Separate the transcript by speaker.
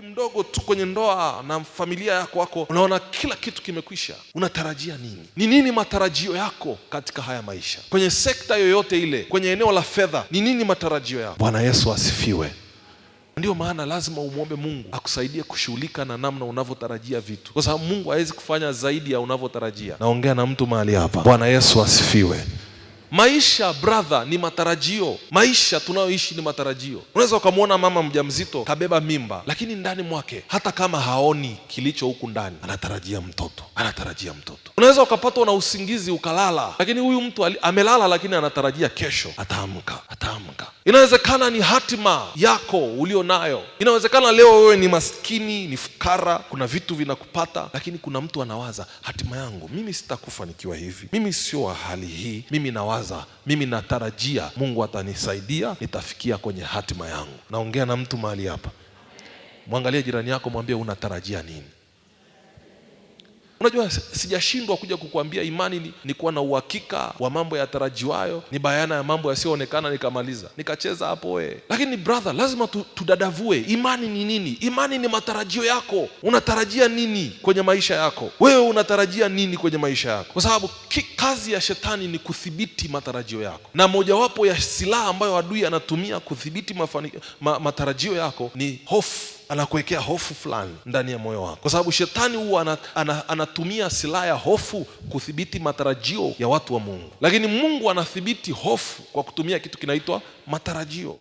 Speaker 1: umri mdogo tu kwenye ndoa na familia yako wako, unaona kila kitu kimekwisha. Unatarajia nini? Ni nini matarajio yako katika haya maisha? Kwenye sekta yoyote ile, kwenye eneo la fedha, ni nini matarajio yako? Bwana Yesu asifiwe. Ndio maana lazima umwombe Mungu akusaidie kushughulika na namna unavyotarajia vitu, kwa sababu Mungu hawezi kufanya zaidi ya unavyotarajia. Naongea na mtu mahali hapa. Bwana Yesu asifiwe. Maisha brother ni matarajio. Maisha tunayoishi ni matarajio. Unaweza ukamwona mama mjamzito kabeba mimba, lakini ndani mwake hata kama haoni kilicho huku ndani, anatarajia mtoto, anatarajia mtoto. Unaweza ukapatwa na usingizi ukalala, lakini huyu mtu amelala, lakini anatarajia kesho ataamka, ataamka. Inawezekana ni hatima yako ulio nayo. Inawezekana leo wewe ni maskini, ni fukara, kuna vitu vinakupata, lakini kuna mtu anawaza, hatima yangu mimi sitakufa nikiwa hivi, mimi sio wa hali hii, mimi natarajia Mungu atanisaidia, nitafikia kwenye hatima yangu. Naongea na mtu mahali hapa. Mwangalie jirani yako, mwambie unatarajia nini? Unajua sijashindwa kuja kukuambia imani ni kuwa na uhakika wa mambo yatarajiwayo, ni bayana ya mambo yasiyoonekana, nikamaliza nikacheza hapo wewe. Lakini brother, lazima tudadavue imani ni nini. Imani ni matarajio yako. Unatarajia nini kwenye maisha yako? Wewe unatarajia nini kwenye maisha yako? Kwa sababu kazi ya shetani ni kudhibiti matarajio yako, na mojawapo ya silaha ambayo adui anatumia kudhibiti matarajio yako ni hofu. Anakuwekea hofu fulani ndani ya moyo wako, kwa sababu shetani huwa anatumia silaha ya hofu kudhibiti matarajio ya watu wa Mungu. Lakini Mungu anadhibiti hofu kwa kutumia kitu kinaitwa matarajio.